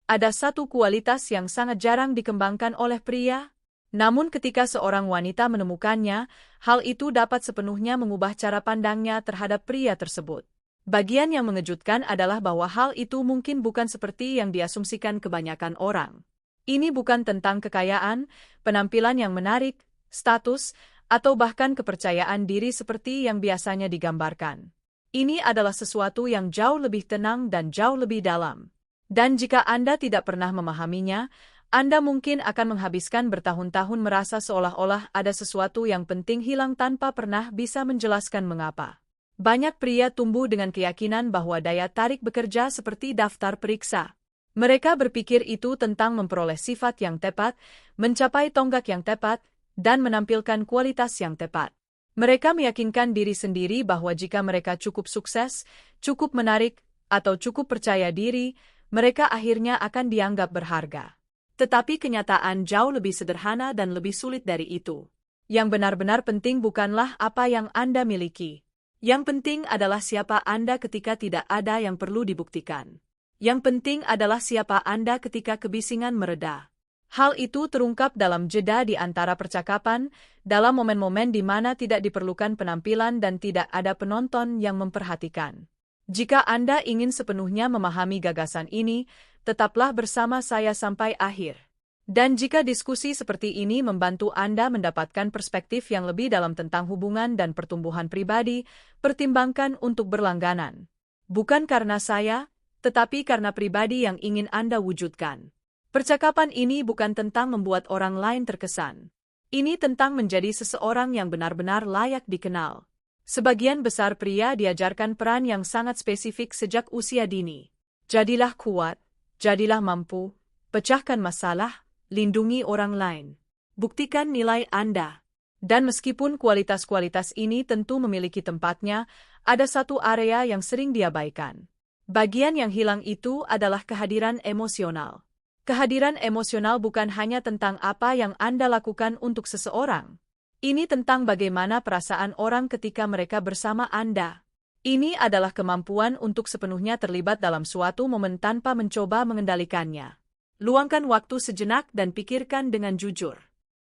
ada satu kualitas yang sangat jarang dikembangkan oleh pria. Namun ketika seorang wanita menemukannya, hal itu dapat sepenuhnya mengubah cara pandangnya terhadap pria tersebut. Bagian yang mengejutkan adalah bahwa hal itu mungkin bukan seperti yang diasumsikan kebanyakan orang. Ini bukan tentang kekayaan, penampilan yang menarik, status, atau bahkan kepercayaan diri seperti yang biasanya digambarkan. Ini adalah sesuatu yang jauh lebih tenang dan jauh lebih dalam. Dan jika Anda tidak pernah memahaminya, Anda mungkin akan menghabiskan bertahun-tahun merasa seolah-olah ada sesuatu yang penting hilang tanpa pernah bisa menjelaskan mengapa. Banyak pria tumbuh dengan keyakinan bahwa daya tarik bekerja seperti daftar periksa. Mereka berpikir itu tentang memperoleh sifat yang tepat, mencapai tonggak yang tepat, dan menampilkan kualitas yang tepat. Mereka meyakinkan diri sendiri bahwa jika mereka cukup sukses, cukup menarik, atau cukup percaya diri, mereka akhirnya akan dianggap berharga. Tetapi kenyataan jauh lebih sederhana dan lebih sulit dari itu. Yang benar-benar penting bukanlah apa yang Anda miliki. Yang penting adalah siapa Anda ketika tidak ada yang perlu dibuktikan. Yang penting adalah siapa Anda ketika kebisingan mereda. Hal itu terungkap dalam jeda di antara percakapan, dalam momen-momen di mana tidak diperlukan penampilan dan tidak ada penonton yang memperhatikan. Jika Anda ingin sepenuhnya memahami gagasan ini, tetaplah bersama saya sampai akhir. Dan jika diskusi seperti ini membantu Anda mendapatkan perspektif yang lebih dalam tentang hubungan dan pertumbuhan pribadi, pertimbangkan untuk berlangganan. Bukan karena saya, tetapi karena pribadi yang ingin Anda wujudkan. Percakapan ini bukan tentang membuat orang lain terkesan. Ini tentang menjadi seseorang yang benar-benar layak dikenal. Sebagian besar pria diajarkan peran yang sangat spesifik sejak usia dini. Jadilah kuat, jadilah mampu, pecahkan masalah, lindungi orang lain. Buktikan nilai Anda. Dan meskipun kualitas-kualitas ini tentu memiliki tempatnya, ada satu area yang sering diabaikan. Bagian yang hilang itu adalah kehadiran emosional. Kehadiran emosional bukan hanya tentang apa yang Anda lakukan untuk seseorang. Ini tentang bagaimana perasaan orang ketika mereka bersama Anda. Ini adalah kemampuan untuk sepenuhnya terlibat dalam suatu momen tanpa mencoba mengendalikannya. Luangkan waktu sejenak dan pikirkan dengan jujur.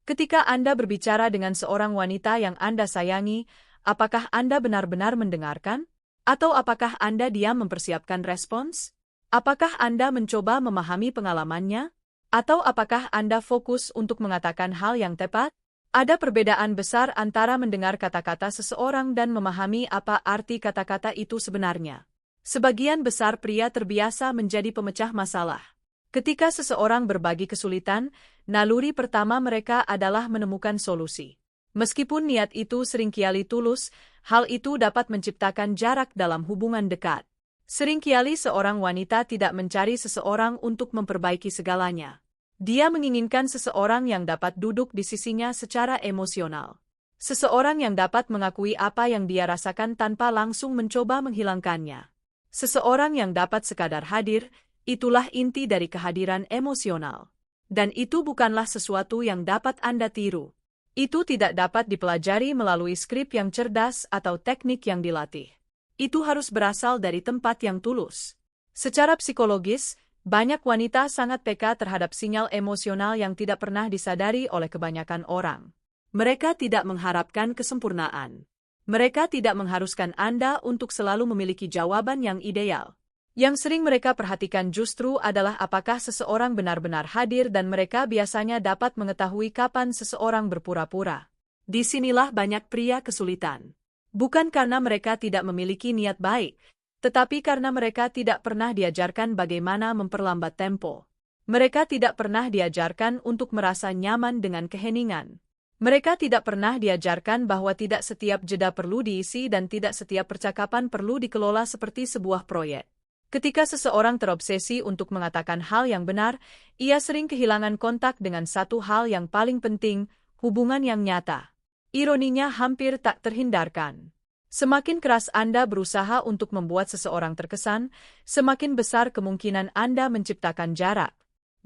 Ketika Anda berbicara dengan seorang wanita yang Anda sayangi, apakah Anda benar-benar mendengarkan? Atau apakah Anda diam mempersiapkan respons? Apakah Anda mencoba memahami pengalamannya? Atau apakah Anda fokus untuk mengatakan hal yang tepat? Ada perbedaan besar antara mendengar kata-kata seseorang dan memahami apa arti kata-kata itu sebenarnya. Sebagian besar pria terbiasa menjadi pemecah masalah. Ketika seseorang berbagi kesulitan, naluri pertama mereka adalah menemukan solusi. Meskipun niat itu seringkali tulus, hal itu dapat menciptakan jarak dalam hubungan dekat. Seringkali seorang wanita tidak mencari seseorang untuk memperbaiki segalanya. Dia menginginkan seseorang yang dapat duduk di sisinya secara emosional. Seseorang yang dapat mengakui apa yang dia rasakan tanpa langsung mencoba menghilangkannya. Seseorang yang dapat sekadar hadir, itulah inti dari kehadiran emosional. Dan itu bukanlah sesuatu yang dapat Anda tiru. Itu tidak dapat dipelajari melalui skrip yang cerdas atau teknik yang dilatih. Itu harus berasal dari tempat yang tulus. Secara psikologis, banyak wanita sangat peka terhadap sinyal emosional yang tidak pernah disadari oleh kebanyakan orang. Mereka tidak mengharapkan kesempurnaan. Mereka tidak mengharuskan Anda untuk selalu memiliki jawaban yang ideal. Yang sering mereka perhatikan justru adalah apakah seseorang benar-benar hadir dan mereka biasanya dapat mengetahui kapan seseorang berpura-pura. Disinilah banyak pria kesulitan. Bukan karena mereka tidak memiliki niat baik, tetapi karena mereka tidak pernah diajarkan bagaimana memperlambat tempo. Mereka tidak pernah diajarkan untuk merasa nyaman dengan keheningan. Mereka tidak pernah diajarkan bahwa tidak setiap jeda perlu diisi dan tidak setiap percakapan perlu dikelola seperti sebuah proyek. Ketika seseorang terobsesi untuk mengatakan hal yang benar, ia sering kehilangan kontak dengan satu hal yang paling penting, hubungan yang nyata. Ironinya hampir tak terhindarkan. Semakin keras Anda berusaha untuk membuat seseorang terkesan, semakin besar kemungkinan Anda menciptakan jarak.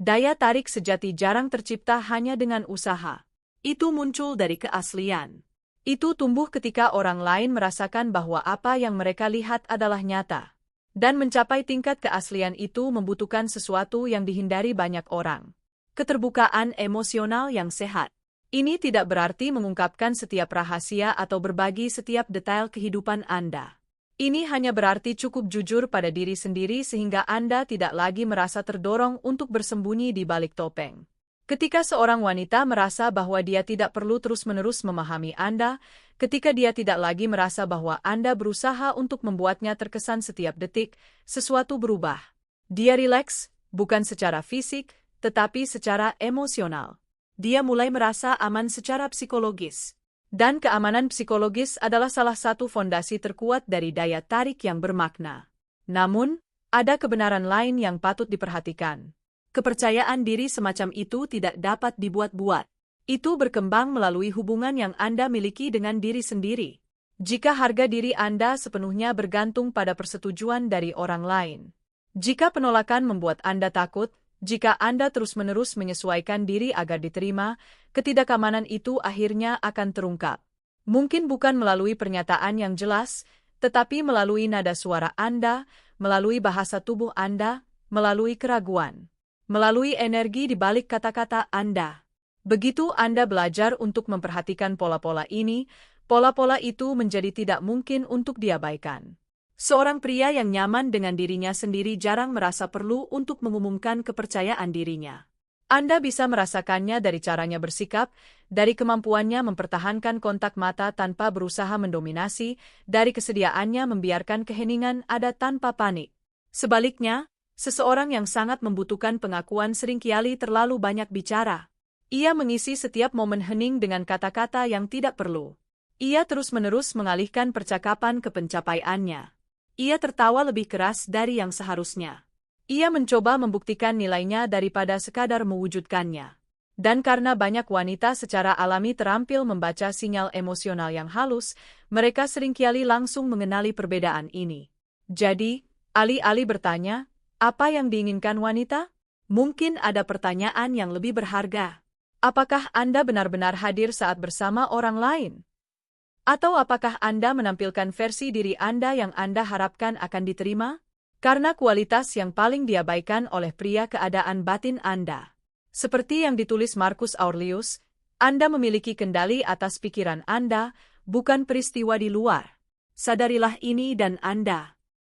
Daya tarik sejati jarang tercipta hanya dengan usaha. Itu muncul dari keaslian. Itu tumbuh ketika orang lain merasakan bahwa apa yang mereka lihat adalah nyata. Dan mencapai tingkat keaslian itu membutuhkan sesuatu yang dihindari banyak orang. Keterbukaan emosional yang sehat. Ini tidak berarti mengungkapkan setiap rahasia atau berbagi setiap detail kehidupan Anda. Ini hanya berarti cukup jujur pada diri sendiri sehingga Anda tidak lagi merasa terdorong untuk bersembunyi di balik topeng. Ketika seorang wanita merasa bahwa dia tidak perlu terus-menerus memahami Anda, ketika dia tidak lagi merasa bahwa Anda berusaha untuk membuatnya terkesan setiap detik, sesuatu berubah. Dia rileks, bukan secara fisik, tetapi secara emosional. Dia mulai merasa aman secara psikologis. Dan keamanan psikologis adalah salah satu fondasi terkuat dari daya tarik yang bermakna. Namun, ada kebenaran lain yang patut diperhatikan. Kepercayaan diri semacam itu tidak dapat dibuat-buat. Itu berkembang melalui hubungan yang Anda miliki dengan diri sendiri. Jika harga diri Anda sepenuhnya bergantung pada persetujuan dari orang lain. Jika penolakan membuat Anda takut, jika Anda terus-menerus menyesuaikan diri agar diterima, ketidakamanan itu akhirnya akan terungkap. Mungkin bukan melalui pernyataan yang jelas, tetapi melalui nada suara Anda, melalui bahasa tubuh Anda, melalui keraguan. Melalui energi di balik kata-kata Anda. Begitu Anda belajar untuk memperhatikan pola-pola ini, pola-pola itu menjadi tidak mungkin untuk diabaikan. Seorang pria yang nyaman dengan dirinya sendiri jarang merasa perlu untuk mengumumkan kepercayaan dirinya. Anda bisa merasakannya dari caranya bersikap, dari kemampuannya mempertahankan kontak mata tanpa berusaha mendominasi, dari kesediaannya membiarkan keheningan ada tanpa panik. Sebaliknya, seseorang yang sangat membutuhkan pengakuan seringkali terlalu banyak bicara. Ia mengisi setiap momen hening dengan kata-kata yang tidak perlu. Ia terus-menerus mengalihkan percakapan ke pencapaiannya. Ia tertawa lebih keras dari yang seharusnya. Ia mencoba membuktikan nilainya daripada sekadar mewujudkannya. Dan karena banyak wanita secara alami terampil membaca sinyal emosional yang halus, mereka seringkali langsung mengenali perbedaan ini. Jadi, alih-alih bertanya, apa yang diinginkan wanita? Mungkin ada pertanyaan yang lebih berharga. Apakah Anda benar-benar hadir saat bersama orang lain? Atau apakah Anda menampilkan versi diri Anda yang Anda harapkan akan diterima? Karena kualitas yang paling diabaikan oleh pria keadaan batin Anda. Seperti yang ditulis Marcus Aurelius, Anda memiliki kendali atas pikiran Anda, bukan peristiwa di luar. Sadarilah ini dan Anda